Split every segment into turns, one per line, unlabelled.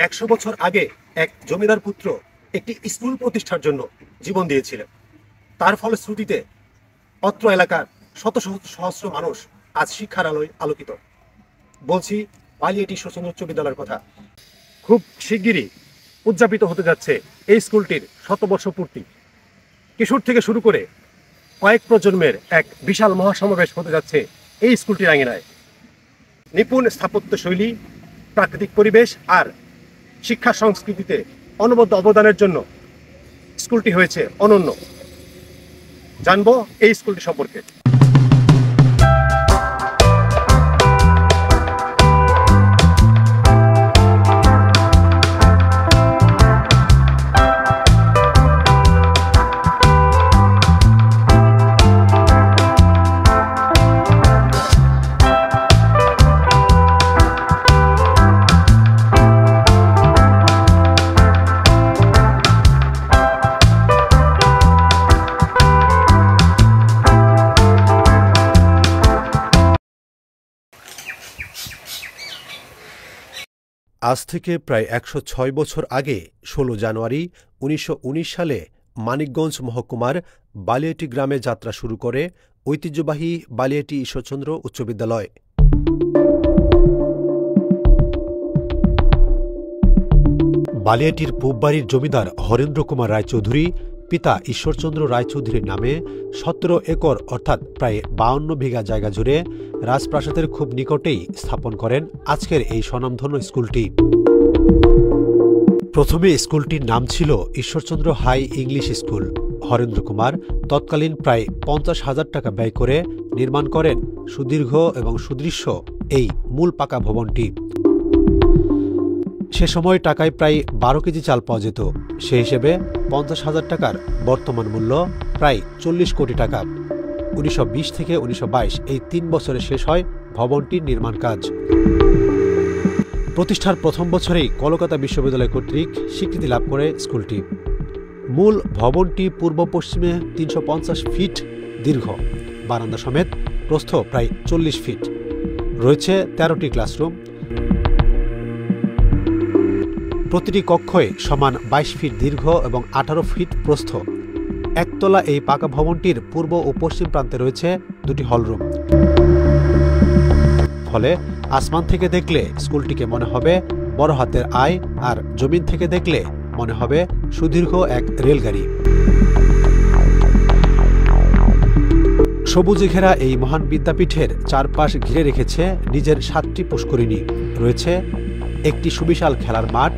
100 বছর আগে এক জমিদার পুত্র একটি স্কুল প্রতিষ্ঠার জন্য জীবন দিয়েছিলেন। তার ফলশ্রুতিতে অত্র এলাকার শত সহস্র মানুষ আজ শিক্ষার আলোয় আলোকিত। বলছি বালিয়াটি ঈশ্বরচন্দ্র উচ্চ বিদ্যালয়ের কথা। খুব শিগগিরই উদযাপিত হতে যাচ্ছে এই স্কুলটির 100 বর্ষ পূর্তি। কিশোর থেকে শুরু করে কয়েক প্রজন্মের এক বিশাল মহাসমাবেশ হতে যাচ্ছে এই স্কুলটির আঙিনায়। নিপুণ স্থাপত্য শৈলী, প্রাকৃতিক পরিবেশ আর শিক্ষা সংস্কৃতিতে অনবদ্য অবদানের জন্য স্কুলটি হয়েছে অনন্য। জানবো এই স্কুলটি সম্পর্কে।
আজ থেকে প্রায় 106 বছর আগে 16 জানুয়ারি 1919 সালে মানিকগঞ্জ মহকুমার বালিয়াটি গ্রামে যাত্রা শুরু করে ঐতিহ্যবাহী বালিয়াটি ঈশ্বরচন্দ্র উচ্চ বিদ্যালয়। বালিয়াটির পূববাড়ির জমিদার হরেন্দ্র কুমার রায়চৌধুরী পিতা ঈশ্বরচন্দ্র রায়চৌধুরীর নামে 17 একর অর্থাৎ প্রায় 52 বিঘা জায়গা জুড়ে রাজপ্রাসাদের খুব নিকটেই স্থাপন করেন আজকের এই স্বনামধন্য স্কুলটি। প্রথমে স্কুলটির নাম ছিল Ishwarchandra high English school. Harendra Kumar তৎকালীন প্রায় 50,000 টাকা ব্যয় করে নির্মাণ করেন সুদীর্ঘ এবং সুদৃশ্য এই মূল পাকা ভবনটি। সে সময় টাকায় প্রায় 12 কেজি চাল পাওয়া যেত। সে হিসেবে 50,000 টাকার বর্তমান মূল্য প্রায় 40 কোটি টাকা। 1920 থেকে 1922 এই 3 বছরে শেষ হয় ভবনটির নির্মাণ কাজ। প্রতিষ্ঠার প্রথম বছরেই কলকাতা বিশ্ববিদ্যালয় কর্তৃক স্বীকৃতি লাভ করে স্কুলটি। মূল ভবনটি পূর্ব পশ্চিমে 350 ফিট দীর্ঘ, বারান্দা সমেত প্রস্থ প্রায় 40 ফিট। রয়েছে 13টি ক্লাসরুম। প্রতিটি কক্ষে সমান 22 ফিট দীর্ঘ এবং 18 ফিট প্রস্থ। একতলা এই পাকা ভবনটির পূর্ব ও পশ্চিম প্রান্তে রয়েছে 2টি হলরুম। ফলে আসমান থেকে দেখলে স্কুলটিকে মনে হবে বড় হাতের আই, আর জমিন থেকে দেখলে মনে হবে সুদীর্ঘ এক রেলগাড়ি। সবুজে ঘেরা এই মহান বিদ্যাপীঠের চারপাশ ঘিরে রেখেছে নিজের 7টি পুষ্করিণী। রয়েছে একটি সুবিশাল খেলার মাঠ,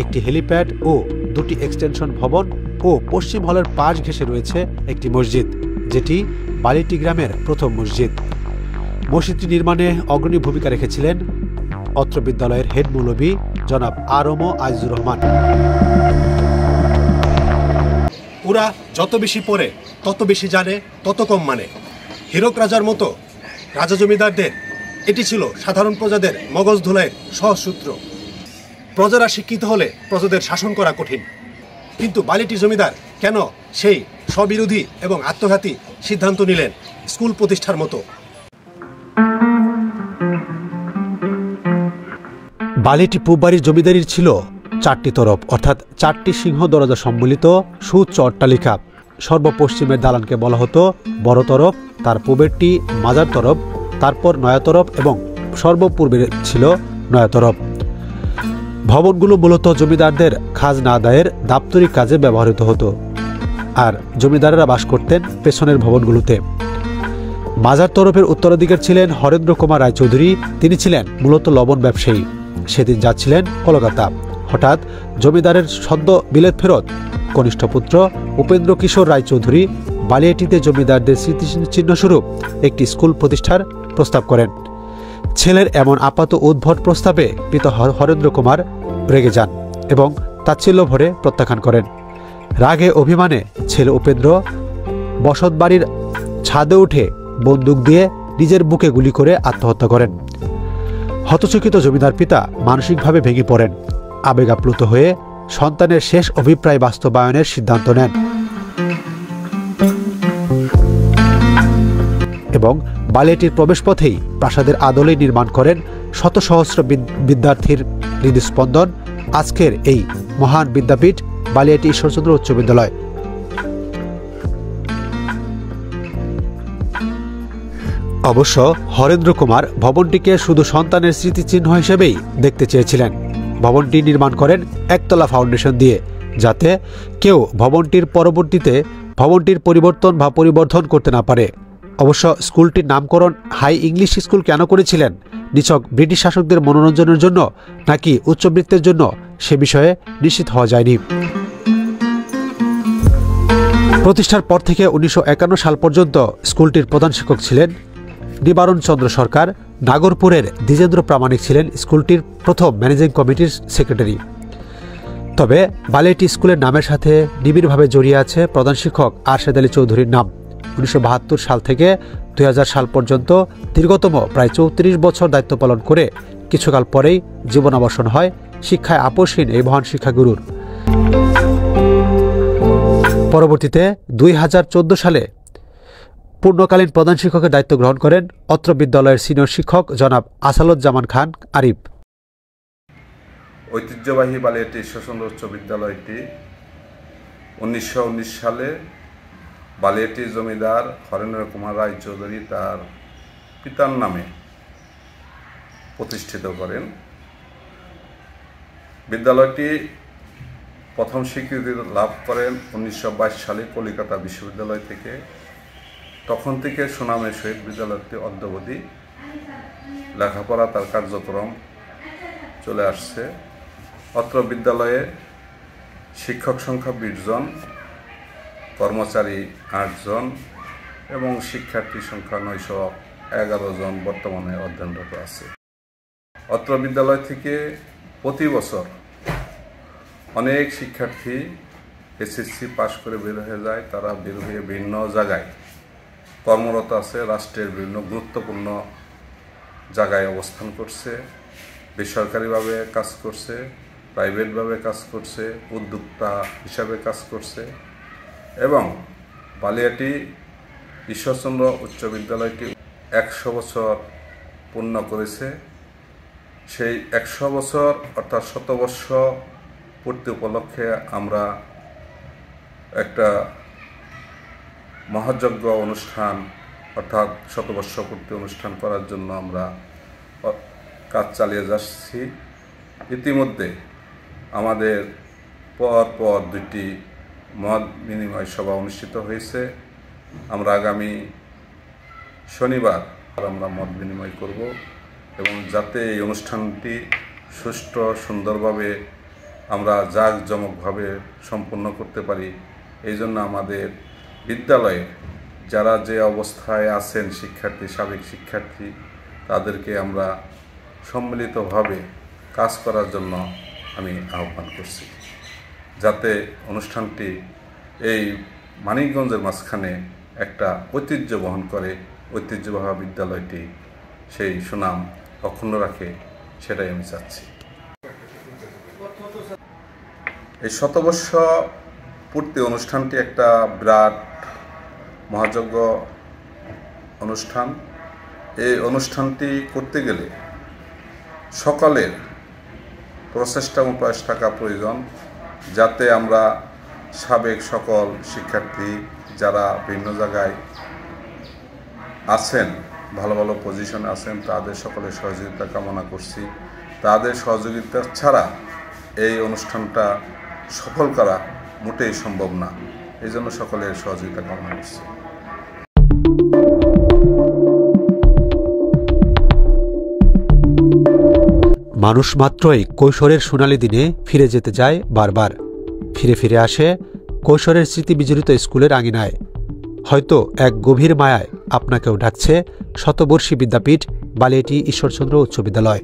একটি হেলিপ্যাড ও 2টি এক্সটেনশন ভবন ও পশ্চিম হলের পাশ ঘেঁষে রয়েছে একটি মসজিদ, যেটি বালিয়াটি গ্রামের প্রথম মসজিদ। মসজিদটি নির্মাণে অগ্রণী ভূমিকা রেখেছিলেন অত্র বিদ্যালয়ের হেড মৌলভী জনাব আরম আজিজুর রহমান।
ওরা যত বেশি পড়ে তত বেশি জানে, তত কম মানে। হীরক রাজার মতো রাজা জমিদারদের এটি ছিল সাধারণ প্রজাদের মগজ ধোলাইয়ের সহজ সূত্র। প্রজারা শিক্ষিত হলে প্রজাদের শাসন করা কঠিন। কিন্তু বালিয়াটি জমিদার কেন সেই স্ববিরোধী এবং আত্মঘাতী সিদ্ধান্ত নিলেন স্কুল প্রতিষ্ঠার মতো?
বালিয়াটি পূববাড়ির জমিদারির ছিল 4টি তরফ, অর্থাৎ 4টি সিংহ দরজা সম্বলিত সুউচ্চ অট্টালিকা। সর্বপশ্চিমের দালানকে বলা হতো বড় তরফ, তার পূবেরটি মাজার তরফ, তারপর নয়া তরফ এবং সর্বপূর্বের ছিল নয়া তরফ। ভবনগুলো মূলত জমিদারদের খাজনা আদায়ের দাপ্তরিক কাজে ব্যবহৃত হতো, আর জমিদারেরা বাস করতেন পেছনের ভবনগুলোতে। মাজার তরফের উত্তরাধিকার ছিলেন হরেন্দ্র কুমার রায়চৌধুরী। তিনি ছিলেন মূলত লবণ ব্যবসায়ী। সেদিন যাচ্ছিলেন কলকাতা। হঠাৎ জমিদারের সদ্য বিলেত ফেরত কনিষ্ঠ পুত্র উপেন্দ্র কিশোর রায়চৌধুরী বালিয়াটিতে জমিদারদের স্মৃতিচিহ্নস্বরূপ একটি স্কুল প্রতিষ্ঠার প্রস্তাব করেন। ছেলের এমন আপাত উদ্ভট প্রস্তাবে পিতা হরেন্দ্র কুমার রেগে যান এবং তাচ্ছিল্য ভরে প্রত্যাখ্যান করেন। রাগে অভিমানে ছেলে উপেন্দ্র বসতবাড়ির ছাদে উঠে বন্দুক দিয়ে নিজের বুকে গুলি করে আত্মহত্যা করেন। হতচকিত জমিদার পিতা মানসিকভাবে ভেঙে পড়েন। আবেগ আপ্লুত হয়ে সন্তানের শেষ অভিপ্রায় বাস্তবায়নের সিদ্ধান্ত নেন এবং বালিয়াটির প্রবেশপথেই প্রাসাদের আদলে নির্মাণ করেন শত সহস্র বিদ্যার্থীর হৃদস্পন্দন আজকের এই মহান বিদ্যাপীঠ বালিয়াটি ঈশ্বরচন্দ্র উচ্চ বিদ্যালয়। অবশ্য হরেন্দ্র কুমার ভবনটিকে শুধু সন্তানের স্মৃতিচিহ্ন হিসেবেই দেখতে চেয়েছিলেন। ভবনটি নির্মাণ করেন একতলা ফাউন্ডেশন দিয়ে, যাতে কেউ ভবনটির পরবর্তীতে ভবনটির পরিবর্তন বা পরিবর্ধন করতে না পারে। অবশ্য স্কুলটির নামকরণ হাই ইংলিশ স্কুল কেন করেছিলেন, নিছক ব্রিটিশ শাসকদের মনোরঞ্জনের জন্য নাকি উচ্চবৃত্তের জন্য, সে বিষয়ে নিশ্চিত হওয়া যায়নি। প্রতিষ্ঠার পর থেকে 1951 সাল পর্যন্ত স্কুলটির প্রধান শিক্ষক ছিলেন নিবারণ চন্দ্র সরকার। নাগরপুরের দ্বিজেন্দ্র প্রামাণিক ছিলেন স্কুলটির প্রথম ম্যানেজিং কমিটির সেক্রেটারি। তবে বালিয়াটি স্কুলের নামের সাথে নিবিড়ভাবে জড়িয়ে আছে প্রধান শিক্ষক আরশেদ আলী চৌধুরীর নাম। 1972 সাল থেকে 2000 সাল পর্যন্ত দীর্ঘতম প্রায় 34 বছর দায়িত্ব পালন করে কিছুকাল পরেই জীবনাবসান হয় শিক্ষায় আপোষহীন এই মহান শিক্ষাগুরুর। পরবর্তীতে 2014 সালে পূর্ণকালীন প্রধান শিক্ষকের দায়িত্ব গ্রহণ করেন অত্র বিদ্যালয়ের সিনিয়র শিক্ষক জনাব আসাদুজ্জামান খান আরিফ।
ঐতিহ্যবাহী বালিয়াটি ঈশ্বরচন্দ্র উচ্চ বিদ্যালয়টি 1919 সালে বালিয়াটির জমিদার হরেন্দ্র কুমার রায় চৌধুরী তার পিতার নামে প্রতিষ্ঠিত করেন। বিদ্যালয়টি প্রথম স্বীকৃতি লাভ করেন 1922 সালে কলিকাতা বিশ্ববিদ্যালয় থেকে। তখন থেকে সুনামের সহিত বিদ্যালয়টি অদ্যাবধি লেখাপড়া তার কার্যক্রম চলে আসছে। অত্র বিদ্যালয়ে শিক্ষক সংখ্যা 20 জন, কর্মচারী 8 জন এবং শিক্ষার্থী সংখ্যা 911 জন বর্তমানে অধ্যয়নরত আছে। অত্র বিদ্যালয় থেকে প্রতি বছর অনেক শিক্ষার্থী এসএসসি পাশ করে বের হয়ে যায়। তারা বের হয়ে বিভিন্ন জায়গায় কর্মরত আছে, রাষ্ট্রের বিভিন্ন গুরুত্বপূর্ণ জায়গায় অবস্থান করছে, বেসরকারিভাবে কাজ করছে, প্রাইভেটভাবে কাজ করছে, উদ্যোক্তা হিসাবে কাজ করছে এবং বালিয়াটি ঈশ্বরচন্দ্র উচ্চ বিদ্যালয়টি 100 বছর পূর্ণ করেছে। সেই 100 বছর অর্থাৎ 100 পূর্তি উপলক্ষে আমরা একটা মহাযজ্ঞ অনুষ্ঠান অর্থাৎ 100 পূর্তি অনুষ্ঠান করার জন্য আমরা কাজ চালিয়ে যাচ্ছি। ইতিমধ্যে আমাদের পর 2টি মত বিনিময় সভা অনুষ্ঠিত হয়েছে। আমরা আগামী শনিবার আমরা মত বিনিময় করব এবং যাতে এই অনুষ্ঠানটি সুষ্ঠু সুন্দরভাবে আমরা জাঁকজমকভাবে সম্পন্ন করতে পারি, এই জন্য আমাদের বিদ্যালয়ে যারা যে অবস্থায় আছেন শিক্ষার্থী, সাবেক শিক্ষার্থী, তাদেরকে আমরা সম্মিলিতভাবে কাজ করার জন্য আমি আহ্বান করছি, যাতে অনুষ্ঠানটি এই মানিকগঞ্জের মাঝখানে একটা ঐতিহ্য বহন করে, ঐতিহ্যবাহী বিদ্যালয়টি সেই সুনাম অক্ষুণ্ণ রাখে, সেটাই আমি চাচ্ছি। এই 100 পূর্তি অনুষ্ঠানটি একটা বিরাট মহাযজ্ঞ অনুষ্ঠান। এই অনুষ্ঠানটি করতে গেলে সকলের প্রচেষ্টা এবং প্রয়াস থাকা প্রয়োজন, যাতে আমরা সাবেক সকল শিক্ষার্থী যারা ভিন্ন জায়গায় আছেন, ভালো ভালো পজিশনে আছেন, তাদের সকলের সহযোগিতা কামনা করছি। তাদের সহযোগিতা ছাড়া এই অনুষ্ঠানটা সফল করা মোটেই সম্ভব না, এই জন্য সকলের সহযোগিতা কামনা করছি।
মানুষ মাত্রই কৈশোরের সোনালী দিনে ফিরে যেতে যায় বারবার, ফিরে ফিরে আসে কৈশোরের স্মৃতি বিজড়িত স্কুলের আঙিনায়। হয়তো এক গভীর মায়ায় আপনাকেও ডাকছে শতবর্ষী বিদ্যাপীঠ বালিয়াটি ঈশ্বরচন্দ্র উচ্চ বিদ্যালয়।